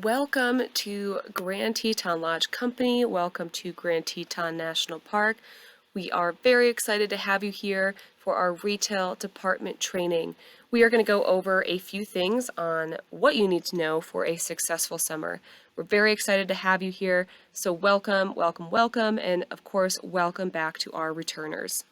Welcome to Grand Teton Lodge Company. Welcome to Grand Teton National Park. We are very excited to have you here for our retail department training. We are going to go over a few things on what you need to know for a successful summer. We're very excited to have you here, so welcome, welcome, welcome, and of course, welcome back to our returners.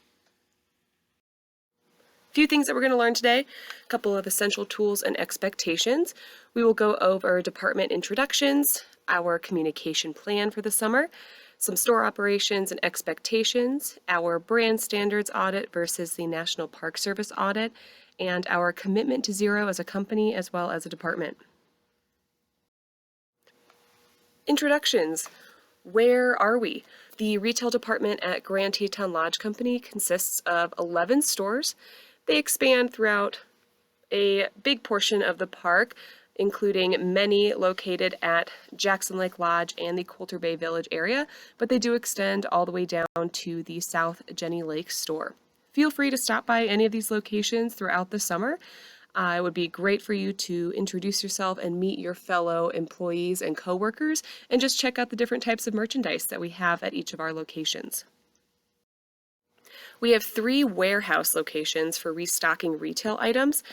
Few things that we're going to learn today, a couple of essential tools and expectations. We will go over department introductions, our communication plan for the summer, some store operations and expectations, our brand standards audit versus the National Park Service audit, and our commitment to zero as a company as well as a department. Introductions. Where are we? The retail department at Grand Teton Lodge Company consists of 11 stores. They expand throughout a big portion of the park, including many located at Jackson Lake Lodge and the Coulter Bay Village area, but they do extend all the way down to the South Jenny Lake store. Feel free to stop by any of these locations throughout the summer. It would be great for you to introduce yourself and meet your fellow employees and coworkers, and just check out the different types of merchandise that we have at each of our locations. We have 3 warehouse locations for restocking retail items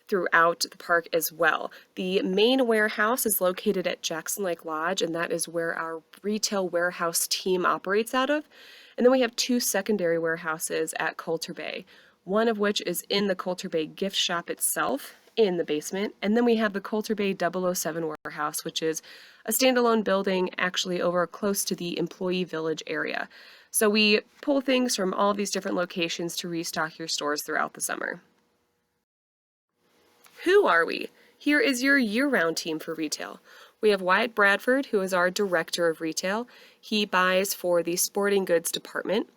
throughout the park as well. The main warehouse is located at Jackson Lake Lodge, and that is where our retail warehouse team operates out of. And then we have 2 secondary warehouses at Coulter Bay, one of which is in the Coulter Bay gift shop itself in the basement. And then we have the Coulter Bay 007 warehouse, which is a standalone building actually over close to the employee village area. So we pull things from all of these different locations to restock your stores throughout the summer. Who are we? Here is your year-round team for retail. We have Wyatt Bradford, who is our director of retail. He buys for the sporting goods department.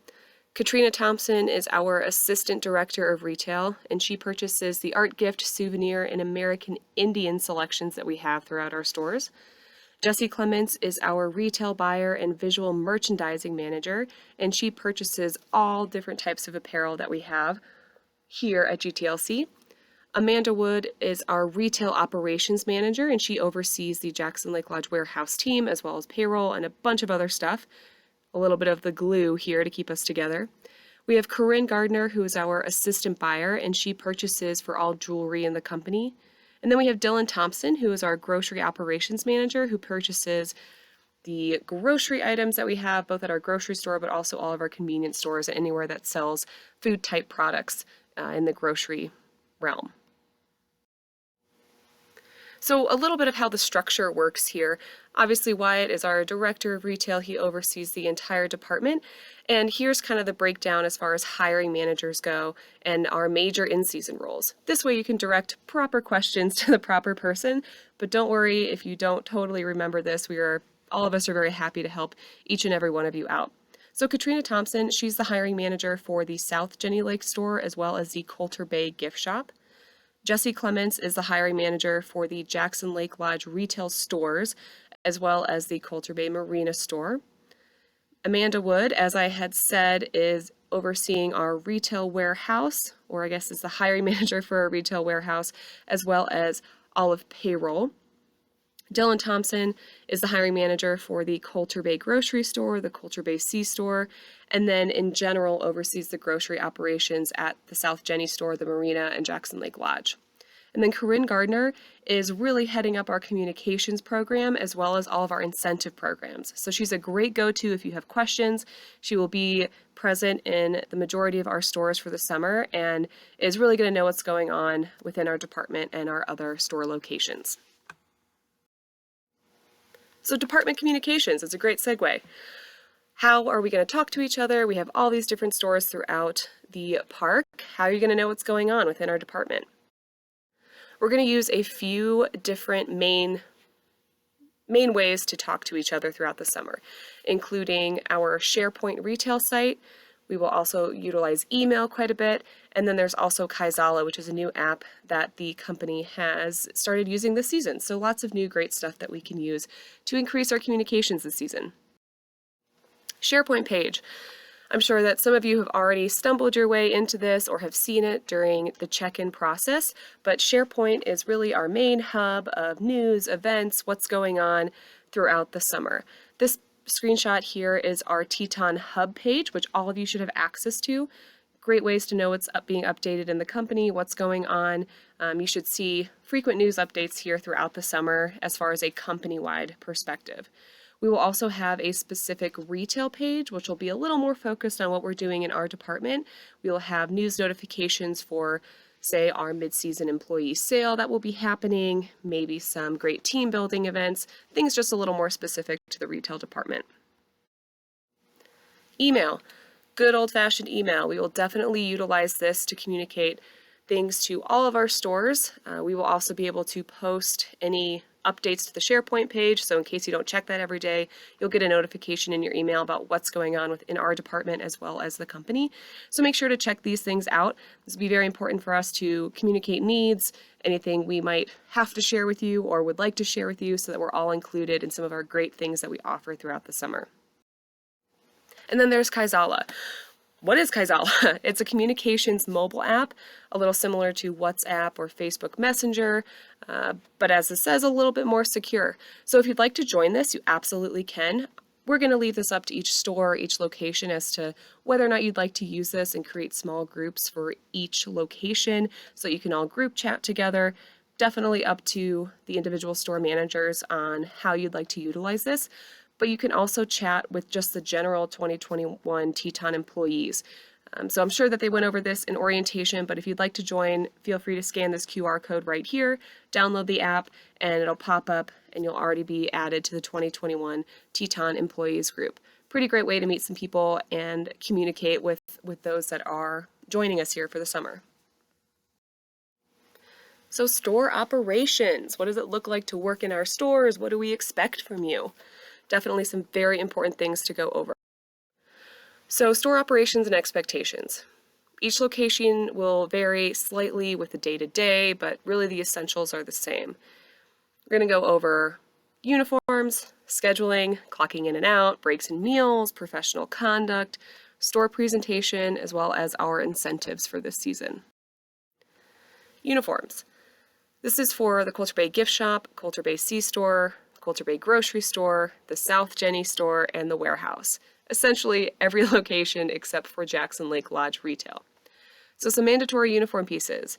Katrina Thompson is our assistant director of retail, and she purchases the art gift, souvenir, and American Indian selections that we have throughout our stores. Jessie Clements is our retail buyer and visual merchandising manager, and she purchases all different types of apparel that we have here at GTLC. Amanda Wood is our retail operations manager, and she oversees the Jackson Lake Lodge warehouse team as well as payroll and a bunch of other stuff. A little bit of the glue here to keep us together. We have Corinne Gardner, who is our assistant buyer, and she purchases for all jewelry in the company. And then we have Dylan Thompson, who is our grocery operations manager, who purchases the grocery items that we have both at our grocery store, but also all of our convenience stores and anywhere that sells food type products in the grocery realm. So a little bit of how the structure works here. Obviously, Wyatt is our director of retail. He oversees the entire department. And here's kind of the breakdown as far as hiring managers go and our major in-season roles. This way you can direct proper questions to the proper person, but don't worry if you don't totally remember this. All of us are very happy to help each and every one of you out. So Katrina Thompson, she's the hiring manager for the South Jenny Lake store as well as the Coulter Bay gift shop. Jessie Clements is the hiring manager for the Jackson Lake Lodge retail stores, as well as the Coulter Bay Marina store. Amanda Wood, as I had said, is overseeing our retail warehouse, or I guess is the hiring manager for our retail warehouse, as well as all of payroll. Dylan Thompson is the hiring manager for the Coulter Bay grocery store, the Coulter Bay C store, and then in general oversees the grocery operations at the South Jenny store, the Marina, and Jackson Lake Lodge. And then Corinne Gardner is really heading up our communications program as well as all of our incentive programs. So she's a great go-to if you have questions. She will be present in the majority of our stores for the summer and is really going to know what's going on within our department and our other store locations. So department communications is a great segue. How are we going to talk to each other? We have all these different stores throughout the park. How are you going to know what's going on within our department? We're going to use a few different main ways to talk to each other throughout the summer, including our SharePoint retail site. We will also utilize email quite a bit, and then there's also Kaizala, which is a new app that the company has started using this season. So lots of new great stuff that we can use to increase our communications this season. SharePoint page. I'm sure that some of you have already stumbled your way into this or have seen it during the check-in process, but SharePoint is really our main hub of news, events, what's going on throughout the summer. This screenshot here is our Teton Hub page, which all of you should have access to. Great ways to know what's being updated in the company, what's going on. You should see frequent news updates here throughout the summer as far as a company-wide perspective. We will also have a specific retail page, which will be a little more focused on what we're doing in our department. We will have news notifications for, say, our mid-season employee sale that will be happening, maybe some great team building events, things just a little more specific to the retail department. Email. Good old-fashioned email. We will definitely utilize this to communicate things to all of our stores. We will also be able to post any updates to the SharePoint page, so in case you don't check that every day, you'll get a notification in your email about what's going on within our department as well as the company. So make sure to check these things out. This will be very important for us to communicate needs, anything we might have to share with you or would like to share with you, so that we're all included in some of our great things that we offer throughout the summer. And then there's Kaizala. What is Kaizala? It's a communications mobile app, a little similar to WhatsApp or Facebook Messenger, but as it says, a little bit more secure. So if you'd like to join this, you absolutely can. We're going to leave this up to each store, each location, as to whether or not you'd like to use this and create small groups for each location so you can all group chat together. Definitely up to the individual store managers on how you'd like to utilize this. But you can also chat with just the general 2021 Teton employees. So I'm sure that they went over this in orientation, but if you'd like to join, feel free to scan this QR code right here, download the app, and it'll pop up and you'll already be added to the 2021 Teton employees group. Pretty great way to meet some people and communicate with those that are joining us here for the summer. So store operations, what does it look like to work in our stores? What do we expect from you? Definitely some very important things to go over. So store operations and expectations. Each location will vary slightly with the day-to-day, but really the essentials are the same. We're going to go over uniforms, scheduling, clocking in and out, breaks and meals, professional conduct, store presentation, as well as our incentives for this season. Uniforms. This is for the Coulter Bay Gift Shop, Coulter Bay C-Store, Coulter Bay Grocery Store, the South Jenny Store, and the Warehouse. Essentially every location except for Jackson Lake Lodge Retail. So some mandatory uniform pieces.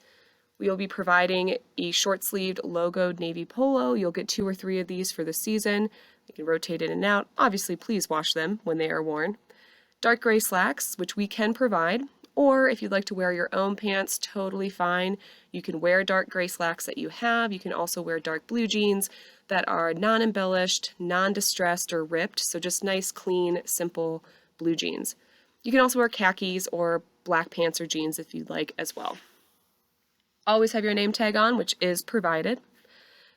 We will be providing a short-sleeved logoed navy polo. You'll get 2 or 3 of these for the season. You can rotate in and out. Obviously, please wash them when they are worn. Dark gray slacks, which we can provide, or if you'd like to wear your own pants, totally fine. You can wear dark gray slacks that you have. You can also wear dark blue jeans that are non-embellished, non-distressed, or ripped, so just nice, clean, simple blue jeans. You can also wear khakis or black pants or jeans if you'd like as well. Always have your name tag on, which is provided.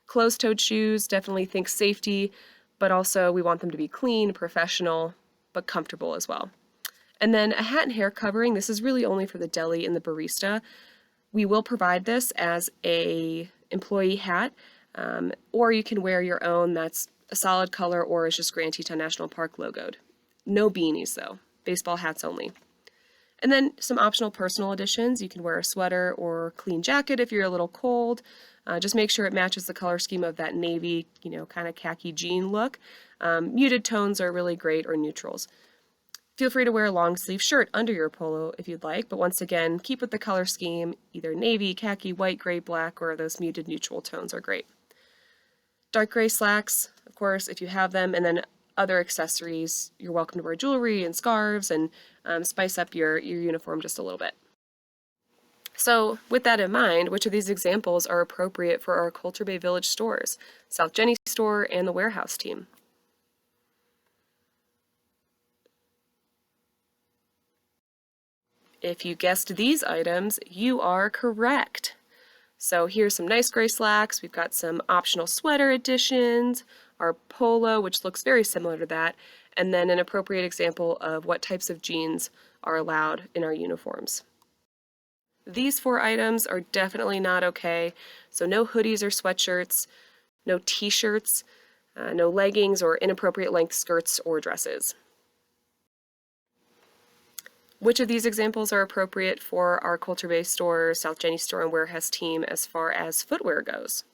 Closed-toed shoes, definitely think safety, but also we want them to be clean, professional, but comfortable as well. And then a hat and hair covering. This is really only for the deli and the barista. We will provide this as a employee hat, or you can wear your own that's a solid color or is just Grand Teton National Park logoed. No beanies though, baseball hats only. And then some optional personal additions. You can wear a sweater or clean jacket if you're a little cold. Just make sure it matches the color scheme of that navy, kind of khaki jean look. Muted tones are really great, or neutrals. Feel free to wear a long sleeve shirt under your polo if you'd like, but once again, keep with the color scheme. Either navy, khaki, white, gray, black, or those muted neutral tones are great. Dark gray slacks, of course, if you have them, and then other accessories. You're welcome to wear jewelry and scarves and spice up your uniform just a little bit. So with that in mind, which of these examples are appropriate for our Coulter Bay Village stores, South Jenny Store and the Warehouse team? If you guessed these items, you are correct. So here's some nice gray slacks. We've got some optional sweater additions, our polo, which looks very similar to that, and then an appropriate example of what types of jeans are allowed in our uniforms. These 4 items are definitely not okay. So no hoodies or sweatshirts, no t-shirts, no leggings or inappropriate length skirts or dresses. Which of these examples are appropriate for our Coulter Bay store, South Jenny store, and warehouse team as far as footwear goes?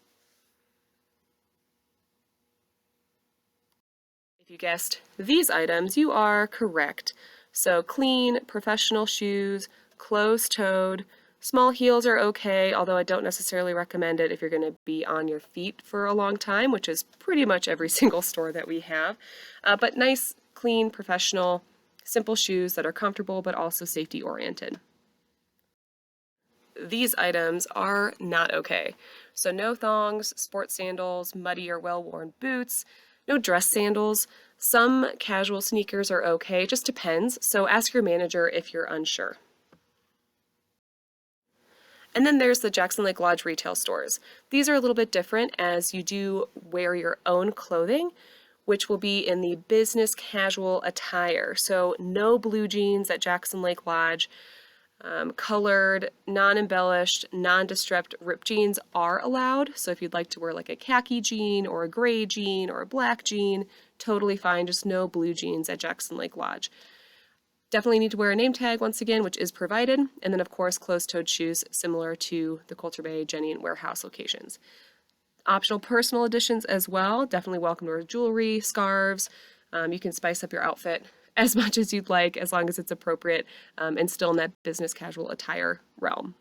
If you guessed these items, you are correct. So clean, professional shoes, closed-toed, small heels are okay, although I don't necessarily recommend it if you're going to be on your feet for a long time, which is pretty much every single store that we have. But nice, clean, professional, simple shoes that are comfortable but also safety-oriented. These items are not okay. So no thongs, sports sandals, muddy or well-worn boots, no dress sandals. Some casual sneakers are okay, it just depends, so ask your manager if you're unsure. And then there's the Jackson Lake Lodge retail stores. These are a little bit different as you do wear your own clothing, which will be in the business casual attire. So no blue jeans at Jackson Lake Lodge. Colored, non-embellished, nondescript ripped jeans are allowed. So if you'd like to wear like a khaki jean or a gray jean or a black jean, totally fine, just no blue jeans at Jackson Lake Lodge. Definitely need to wear a name tag once again, which is provided. And then of course, closed-toed shoes similar to the Coulter Bay, Jenny, and warehouse locations. Optional personal additions as well. Definitely welcome to wear jewelry, scarves. You can spice up your outfit as much as you'd like, as long as it's appropriate and still in that business casual attire realm.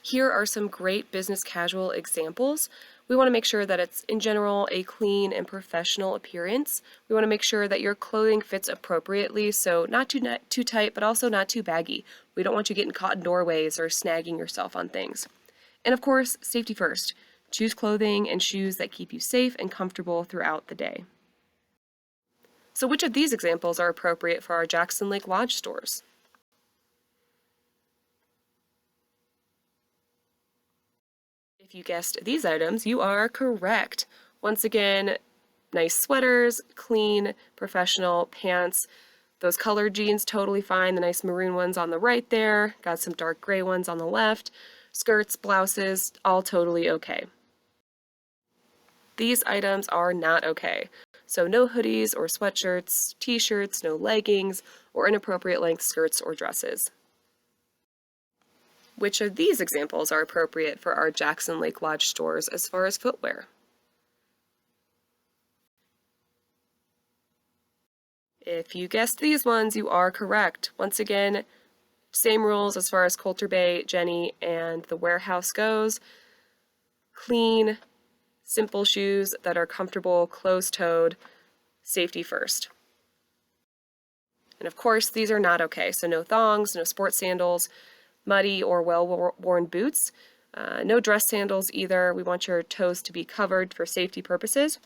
Here are some great business casual examples. We want to make sure that it's, in general, a clean and professional appearance. We want to make sure that your clothing fits appropriately, so not too tight, but also not too baggy. We don't want you getting caught in doorways or snagging yourself on things. And of course, safety first. Choose clothing and shoes that keep you safe and comfortable throughout the day. So which of these examples are appropriate for our Jackson Lake Lodge stores? If you guessed these items, you are correct. Once again, nice sweaters, clean, professional pants. Those colored jeans, totally fine. The nice maroon ones on the right there. Got some dark gray ones on the left. Skirts, blouses, all totally okay. These items are not okay. So no hoodies or sweatshirts, t-shirts, no leggings, or inappropriate length skirts or dresses. Which of these examples are appropriate for our Jackson Lake Lodge stores as far as footwear? If you guessed these ones, you are correct. Once again, same rules as far as Coulter Bay, Jenny, and the warehouse goes. Clean, simple shoes that are comfortable, closed-toed, safety first. And of course, these are not okay. So no thongs, no sports sandals, muddy or well-worn boots, no dress sandals either. We want your toes to be covered for safety purposes.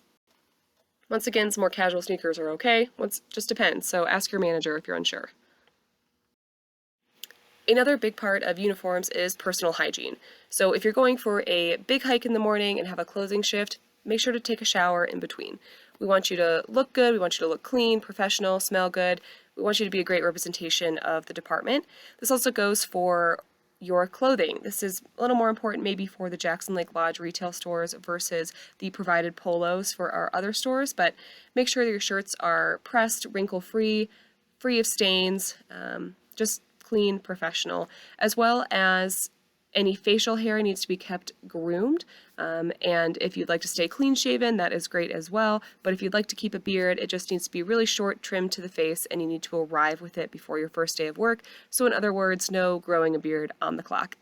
Once again, some more casual sneakers are okay. Just depends, so ask your manager if you're unsure. Another big part of uniforms is personal hygiene. So if you're going for a big hike in the morning and have a closing shift, make sure to take a shower in between. We want you to look good, we want you to look clean, professional, smell good. We want you to be a great representation of the department. This also goes for your clothing. This is a little more important maybe for the Jackson Lake Lodge retail stores versus the provided polos for our other stores, but make sure that your shirts are pressed, wrinkle-free, free of stains, just clean, professional, as well as any facial hair needs to be kept groomed, and if you'd like to stay clean shaven, that is great as well, but if you'd like to keep a beard, it just needs to be really short, trimmed to the face, and you need to arrive with it before your first day of work. So in other words, no growing a beard on the clock.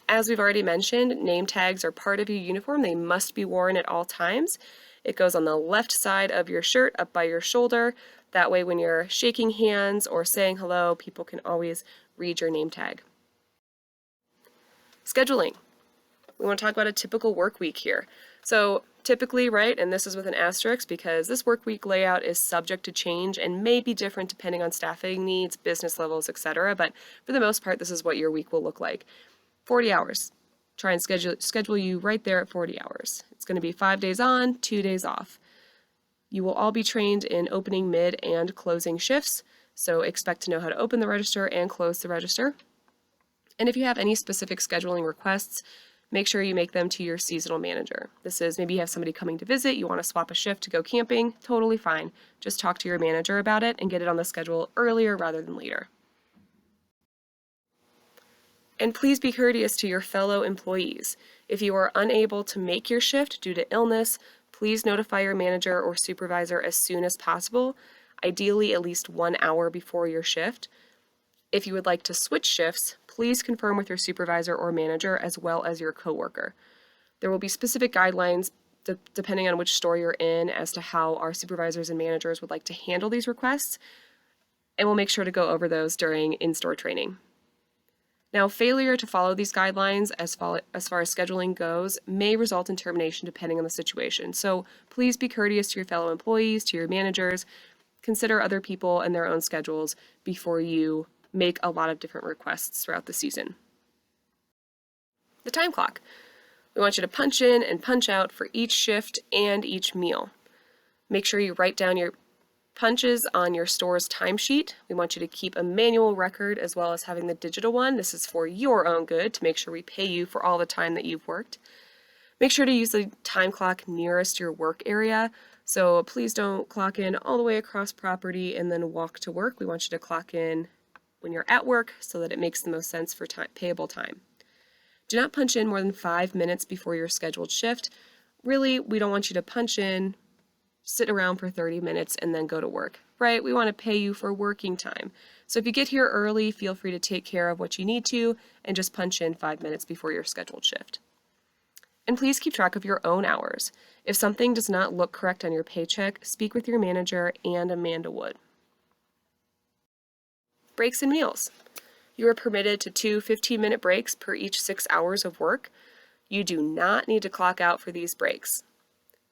As we've already mentioned, name tags are part of your uniform. They must be worn at all times. It goes on the left side of your shirt, up by your shoulder. That way when you're shaking hands or saying hello, people can always read your name tag. Scheduling. We want to talk about a typical work week here. So typically, right, and this is with an asterisk because this work week layout is subject to change and may be different depending on staffing needs, business levels, etc. But for the most part, this is what your week will look like. 40 hours. Try and schedule you right there at 40 hours. It's going to be 5 days on, 2 days off. You will all be trained in opening, mid, and closing shifts, so expect to know how to open the register and close the register. And if you have any specific scheduling requests, make sure you make them to your seasonal manager. This is maybe you have somebody coming to visit, you want to swap a shift to go camping, totally fine. Just talk to your manager about it and get it on the schedule earlier rather than later. And please be courteous to your fellow employees. If you are unable to make your shift due to illness, please notify your manager or supervisor as soon as possible, ideally at least 1 hour before your shift. If you would like to switch shifts, please confirm with your supervisor or manager as well as your coworker. There will be specific guidelines depending on which store you're in as to how our supervisors and managers would like to handle these requests, and we'll make sure to go over those during in-store training. Now, failure to follow these guidelines as far as scheduling goes may result in termination depending on the situation. So please be courteous to your fellow employees, to your managers. Consider other people and their own schedules before you make a lot of different requests throughout the season. The time clock. We want you to punch in and punch out for each shift and each meal. Make sure you write down your punches on your store's timesheet. We want you to keep a manual record as well as having the digital one. This is for your own good to make sure we pay you for all the time that you've worked. Make sure to use the time clock nearest your work area. So please don't clock in all the way across property and then walk to work. We want you to clock in when you're at work so that it makes the most sense for payable time. Do not punch in more than 5 minutes before your scheduled shift. Really, we don't want you to punch in, sit around for 30 minutes, and then go to work, right? We want to pay you for working time. So if you get here early, feel free to take care of what you need to and just punch in 5 minutes before your scheduled shift. And please keep track of your own hours. If something does not look correct on your paycheck, speak with your manager and Amanda Wood. Breaks and meals. You are permitted to 2 15-minute breaks per each 6 hours of work. You do not need to clock out for these breaks.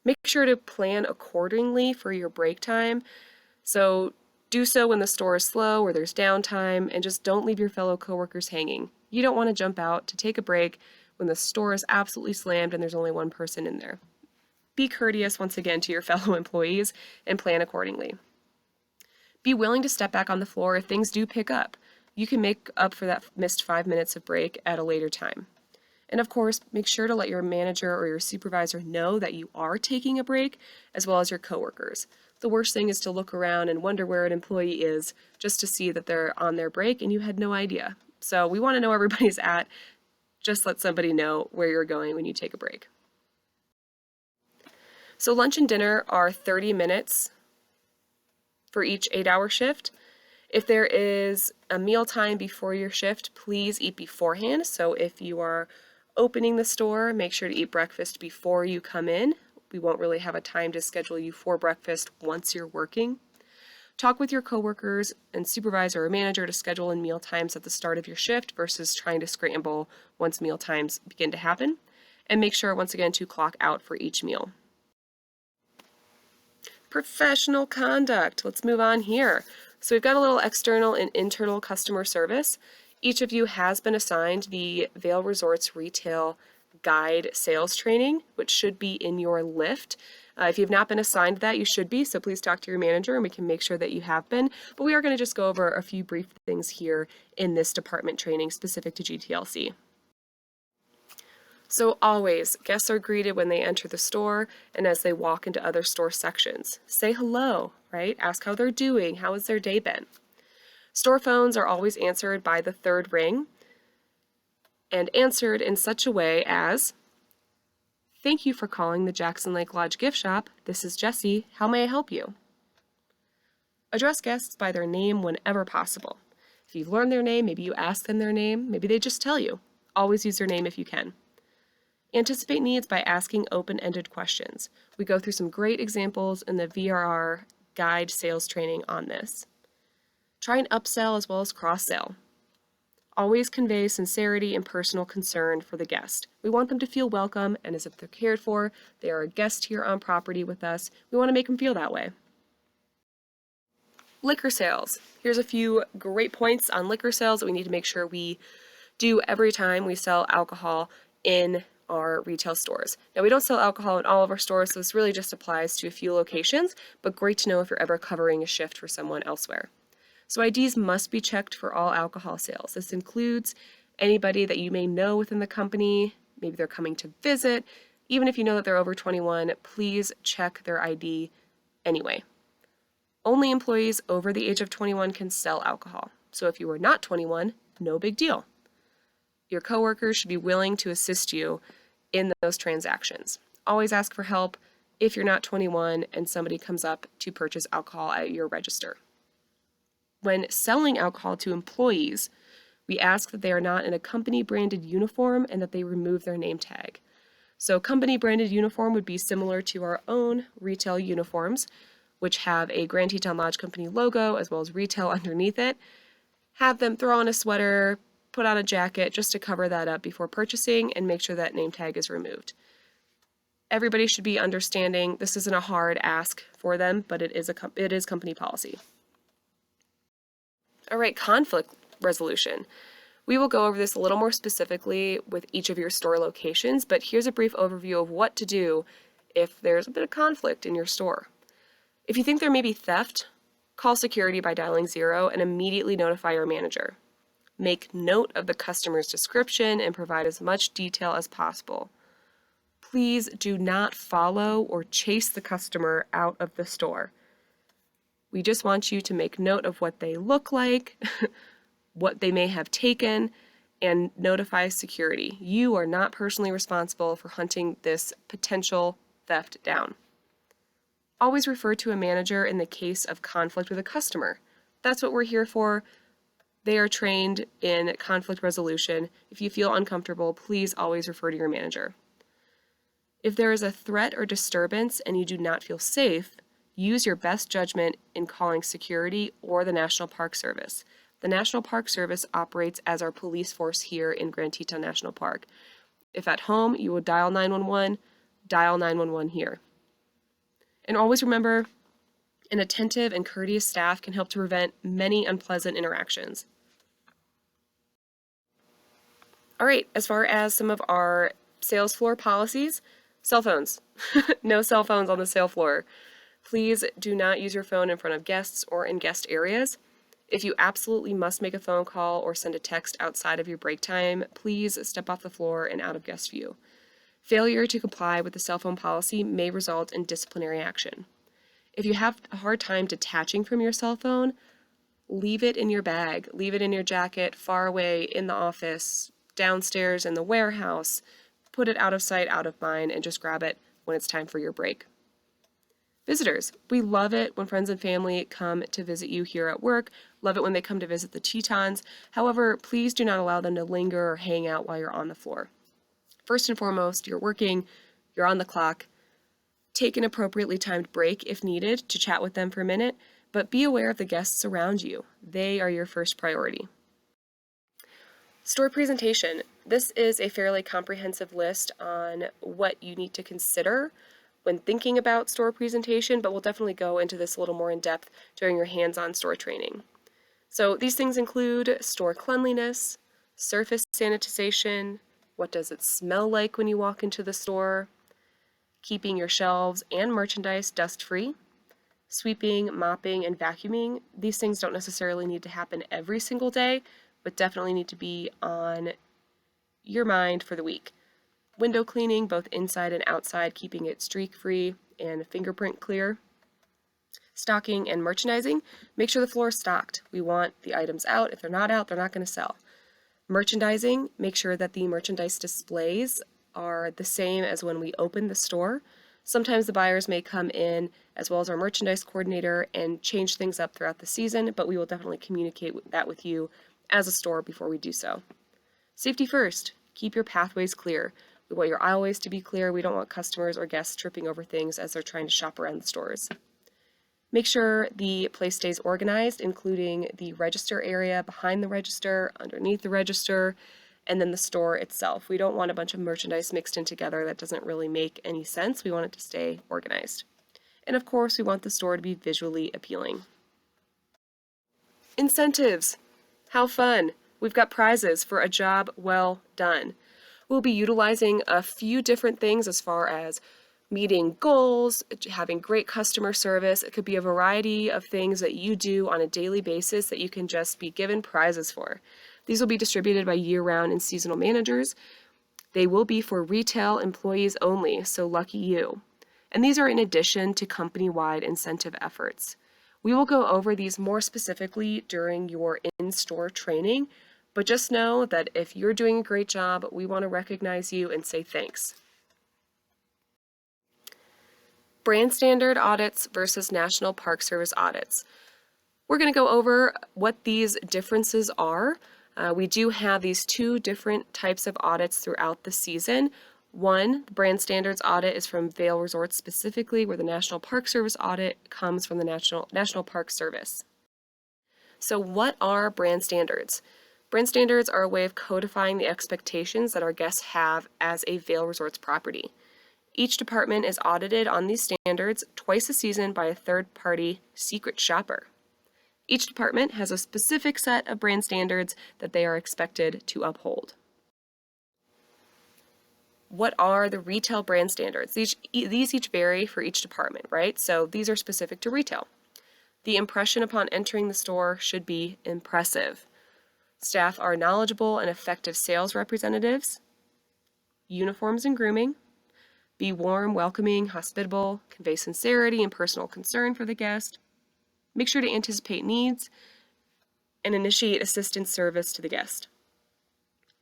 Make sure to plan accordingly for your break time. So do so when the store is slow or there's downtime, and just don't leave your fellow coworkers hanging. You don't want to jump out to take a break when the store is absolutely slammed and there's only one person in there. Be courteous once again to your fellow employees and plan accordingly. Be willing to step back on the floor if things do pick up. You can make up for that missed 5 minutes of break at a later time. And of course, make sure to let your manager or your supervisor know that you are taking a break, as well as your coworkers. The worst thing is to look around and wonder where an employee is just to see that they're on their break and you had no idea. So we want to know where everybody's at. Just let somebody know where you're going when you take a break. So lunch and dinner are 30 minutes for each 8-hour shift. If there is a meal time before your shift, please eat beforehand. So if you are opening the store, make sure to eat breakfast before you come in. We won't really have a time to schedule you for breakfast once you're working. Talk with your coworkers and supervisor or manager to schedule in meal times at the start of your shift versus trying to scramble once meal times begin to happen. And make sure once again to clock out for each meal. Professional conduct. Let's move on here. So we've got a little external and internal customer service. Each of you has been assigned the Vail Resorts Retail Guide Sales Training, which should be in your lift. If you've not been assigned that, you should be, so please talk to your manager and we can make sure that you have been. But we are going to just go over a few brief things here in this department training specific to GTLC. So always, guests are greeted when they enter the store and as they walk into other store sections. Say hello, right? Ask how they're doing. How has their day been? Store phones are always answered by the third ring and answered in such a way as, "Thank you for calling the Jackson Lake Lodge gift shop. This is Jessie. How may I help you?" Address guests by their name whenever possible. If you've learned their name, maybe you ask them their name, maybe they just tell you. Always use their name if you can. Anticipate needs by asking open-ended questions. We go through some great examples in the VRR guide sales training on this. Try and upsell as well as cross-sell. Always convey sincerity and personal concern for the guest. We want them to feel welcome and as if they're cared for. They are a guest here on property with us. We want to make them feel that way. Liquor sales. Here's a few great points on liquor sales that we need to make sure we do every time we sell alcohol in our retail stores. Now, we don't sell alcohol in all of our stores, so this really just applies to a few locations, but great to know if you're ever covering a shift for someone elsewhere. So IDs must be checked for all alcohol sales. This includes anybody that you may know within the company, maybe they're coming to visit. Even if you know that they're over 21, please check their ID anyway. Only employees over the age of 21 can sell alcohol. So if you are not 21, no big deal. Your coworkers should be willing to assist you in those transactions. Always ask for help if you're not 21 and somebody comes up to purchase alcohol at your register. When selling alcohol to employees, we ask that they are not in a company-branded uniform and that they remove their name tag. So company-branded uniform would be similar to our own retail uniforms, which have a Grand Teton Lodge Company logo as well as retail underneath it. Have them throw on a sweater, put on a jacket just to cover that up before purchasing and make sure that name tag is removed. Everybody should be understanding this isn't a hard ask for them, but it is company policy. All right, conflict resolution. We will go over this a little more specifically with each of your store locations, but here's a brief overview of what to do if there's a bit of conflict in your store. If you think there may be theft, call security by dialing 0 and immediately notify your manager. Make note of the customer's description and provide as much detail as possible. Please do not follow or chase the customer out of the store. We just want you to make note of what they look like, what they may have taken, and notify security. You are not personally responsible for hunting this potential theft down. Always refer to a manager in the case of conflict with a customer. That's what we're here for. They are trained in conflict resolution. If you feel uncomfortable, please always refer to your manager. If there is a threat or disturbance and you do not feel safe, use your best judgment in calling security or the National Park Service. The National Park Service operates as our police force here in Grand Teton National Park. If at home, you would dial 911, dial 911 here. And always remember, an attentive and courteous staff can help to prevent many unpleasant interactions. All right, as far as some of our sales floor policies, cell phones. No cell phones on the sales floor. Please do not use your phone in front of guests or in guest areas. If you absolutely must make a phone call or send a text outside of your break time, please step off the floor and out of guest view. Failure to comply with the cell phone policy may result in disciplinary action. If you have a hard time detaching from your cell phone, leave it in your bag, leave it in your jacket, far away in the office, downstairs in the warehouse. Put it out of sight, out of mind, and just grab it when it's time for your break. Visitors. We love it when friends and family come to visit you here at work. Love it when they come to visit the Tetons. However, please do not allow them to linger or hang out while you're on the floor. First and foremost, you're working, you're on the clock. Take an appropriately timed break if needed to chat with them for a minute, but be aware of the guests around you. They are your first priority. Store presentation. This is a fairly comprehensive list on what you need to consider when thinking about store presentation, but we'll definitely go into this a little more in depth during your hands-on store training. So these things include store cleanliness, surface sanitization, what does it smell like when you walk into the store, keeping your shelves and merchandise dust-free, sweeping, mopping, and vacuuming. These things don't necessarily need to happen every single day, but definitely need to be on your mind for the week. Window cleaning, both inside and outside, keeping it streak-free and fingerprint clear. Stocking and merchandising, make sure the floor is stocked. We want the items out. If they're not out, they're not going to sell. Merchandising, make sure that the merchandise displays are the same as when we open the store. Sometimes the buyers may come in, as well as our merchandise coordinator, and change things up throughout the season, but we will definitely communicate that with you as a store before we do so. Safety first. Keep your pathways clear. We want your aisleways to be clear. We don't want customers or guests tripping over things as they're trying to shop around the stores. Make sure the place stays organized, including the register area, behind the register, underneath the register, and then the store itself. We don't want a bunch of merchandise mixed in together. That doesn't really make any sense. We want it to stay organized. And of course, we want the store to be visually appealing. Incentives. How fun. We've got prizes for a job well done. We'll be utilizing a few different things as far as meeting goals, having great customer service. It could be a variety of things that you do on a daily basis that you can just be given prizes for. These will be distributed by year-round and seasonal managers. They will be for retail employees only, so lucky you. And these are in addition to company-wide incentive efforts. We will go over these more specifically during your in-store training, but just know that if you're doing a great job, we want to recognize you and say thanks. Brand standard audits versus National Park Service audits. We're going to go over what these differences are. We do have these two different types of audits throughout the season. One, the brand standards audit is from Vail Resorts specifically, where the National Park Service audit comes from the National Park Service. So what are brand standards? Brand standards are a way of codifying the expectations that our guests have as a Vail Resorts property. Each department is audited on these standards twice a season by a third-party secret shopper. Each department has a specific set of brand standards that they are expected to uphold. What are the retail brand standards? These each vary for each department, right? So these are specific to retail. The impression upon entering the store should be impressive. Staff are knowledgeable and effective sales representatives. Uniforms and grooming. Be warm, welcoming, hospitable, convey sincerity and personal concern for the guest. Make sure to anticipate needs and initiate assistance service to the guest.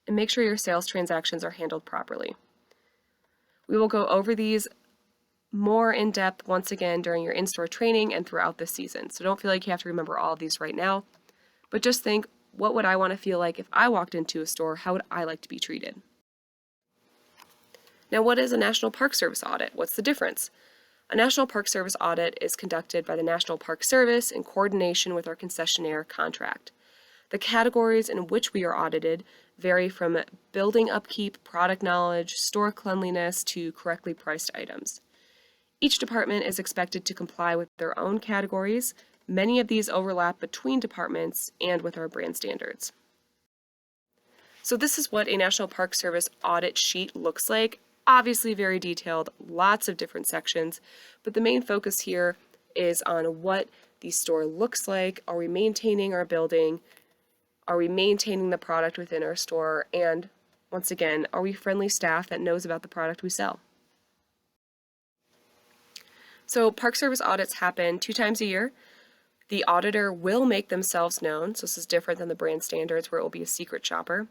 And make sure your sales transactions are handled properly. We will go over these more in depth once again during your in-store training and throughout this season. So don't feel like you have to remember all of these right now, but just think, what would I want to feel like if I walked into a store? How would I like to be treated? Now, what is a National Park Service audit? What's the difference? A National Park Service audit is conducted by the National Park Service in coordination with our concessionaire contract. The categories in which we are audited vary from building upkeep, product knowledge, store cleanliness, to correctly priced items. Each department is expected to comply with their own categories. Many of these overlap between departments and with our brand standards. So this is what a National Park Service audit sheet looks like. Obviously very detailed, lots of different sections, but the main focus here is on what the store looks like. Are we maintaining our building? Are we maintaining the product within our store? And once again, are we friendly staff that knows about the product we sell? So Park Service audits happen 2 times a year. The auditor will make themselves known, so this is different than the brand standards where it will be a secret shopper.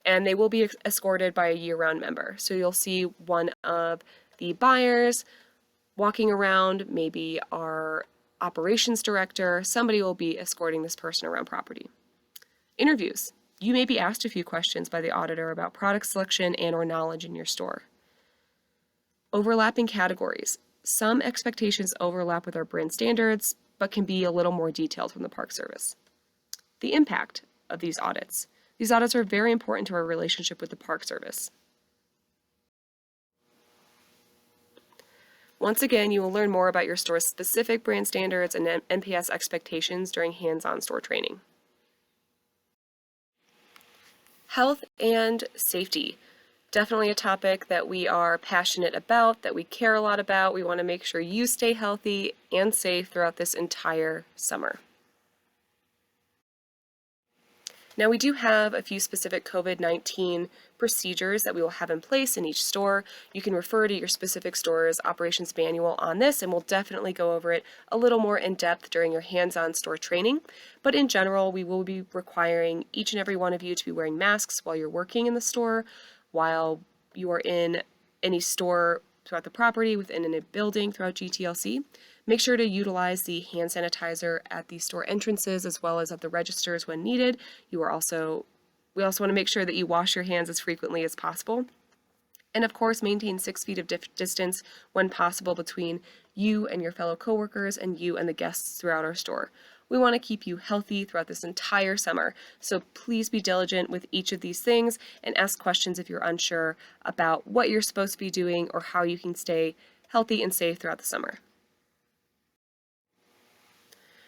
And they will be escorted by a year-round member. So you'll see one of the buyers walking around, maybe our operations director. Somebody will be escorting this person around property. Interviews. You may be asked a few questions by the auditor about product selection and/or knowledge in your store. Overlapping categories. Some expectations overlap with our brand standards, but can be a little more detailed from the Park Service. The impact of these audits. These audits are very important to our relationship with the Park Service. Once again, you will learn more about your store's specific brand standards and NPS expectations during hands-on store training. Health and safety. Definitely a topic that we are passionate about, that we care a lot about. We want to make sure you stay healthy and safe throughout this entire summer. Now, we do have a few specific COVID-19 procedures that we will have in place in each store. You can refer to your specific store's operations manual on this, and we'll definitely go over it a little more in depth during your hands-on store training. But in general, we will be requiring each and every one of you to be wearing masks while you're working in the store, while you are in any store throughout the property, within a building throughout GTLC. Make sure to utilize the hand sanitizer at the store entrances as well as at the registers when needed. We also want to make sure that you wash your hands as frequently as possible. And of course, maintain 6 feet of distance when possible between you and your fellow coworkers and you and the guests throughout our store. We want to keep you healthy throughout this entire summer, so please be diligent with each of these things and ask questions if you're unsure about what you're supposed to be doing or how you can stay healthy and safe throughout the summer.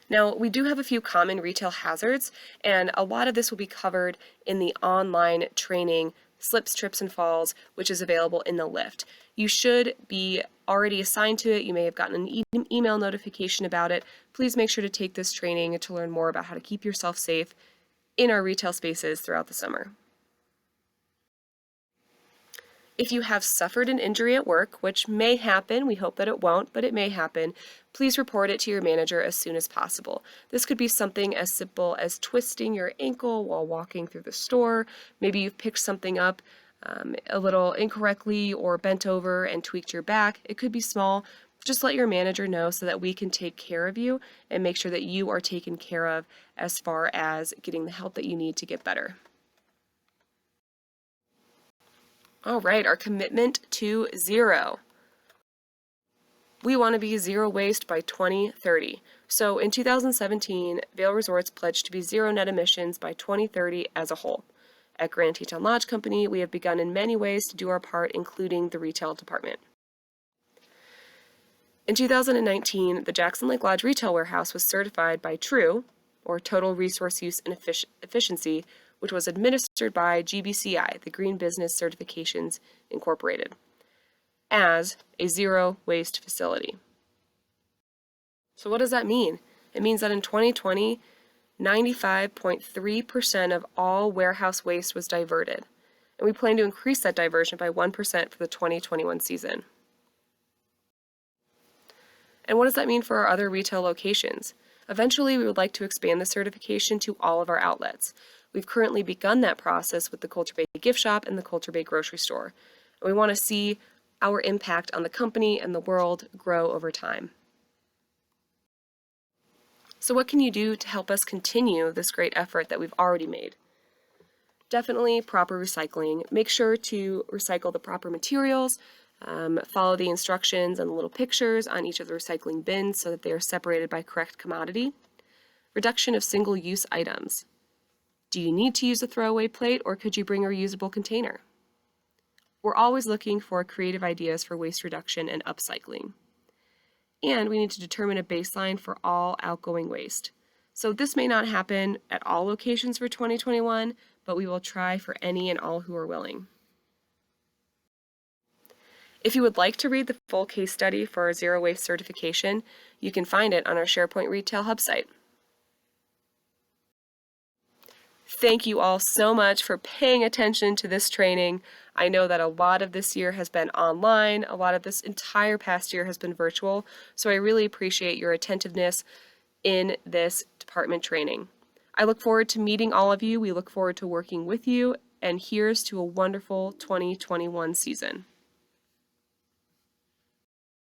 Now, we do have a few common retail hazards, and a lot of this will be covered in the online training, Slips, Trips, and Falls, which is available in the lift. You should be already assigned to it. You may have gotten an email notification about it. Please make sure to take this training to learn more about how to keep yourself safe in our retail spaces throughout the summer. If you have suffered an injury at work, which may happen, we hope that it won't, but it may happen, please report it to your manager as soon as possible. This could be something as simple as twisting your ankle while walking through the store. Maybe you've picked something up a little incorrectly or bent over and tweaked your back. It could be small. Just let your manager know so that we can take care of you and make sure that you are taken care of as far as getting the help that you need to get better. All right, our commitment to zero. We want to be zero waste by 2030. So in 2017, Vail Resorts pledged to be zero net emissions by 2030 as a whole. At Grand Teton Lodge Company, we have begun in many ways to do our part, including the retail department. In 2019, the Jackson Lake Lodge Retail Warehouse was certified by TRUE, or Total Resource Use and Efficiency, which was administered by GBCI, the Green Business Certifications Incorporated, as a zero waste facility. So what does that mean? It means that in 2020, 95.3% of all warehouse waste was diverted, and we plan to increase that diversion by 1% for the 2021 season. And what does that mean for our other retail locations? Eventually, we would like to expand the certification to all of our outlets. We've currently begun that process with the Culture Bay Gift Shop and the Culture Bay Grocery Store. And we want to see our impact on the company and the world grow over time. So what can you do to help us continue this great effort that we've already made? Definitely proper recycling. Make sure to recycle the proper materials. Follow the instructions and the little pictures on each of the recycling bins so that they are separated by correct commodity. Reduction of single-use items. Do you need to use a throwaway plate, or could you bring a reusable container? We're always looking for creative ideas for waste reduction and upcycling. And we need to determine a baseline for all outgoing waste. So this may not happen at all locations for 2021, but we will try for any and all who are willing. If you would like to read the full case study for our zero waste certification, you can find it on our SharePoint Retail Hub site. Thank you all so much for paying attention to this training. I know that a lot of this year has been online, a lot of this entire past year has been virtual, so I really appreciate your attentiveness in this department training. I look forward to meeting all of you, we look forward to working with you, and here's to a wonderful 2021 season.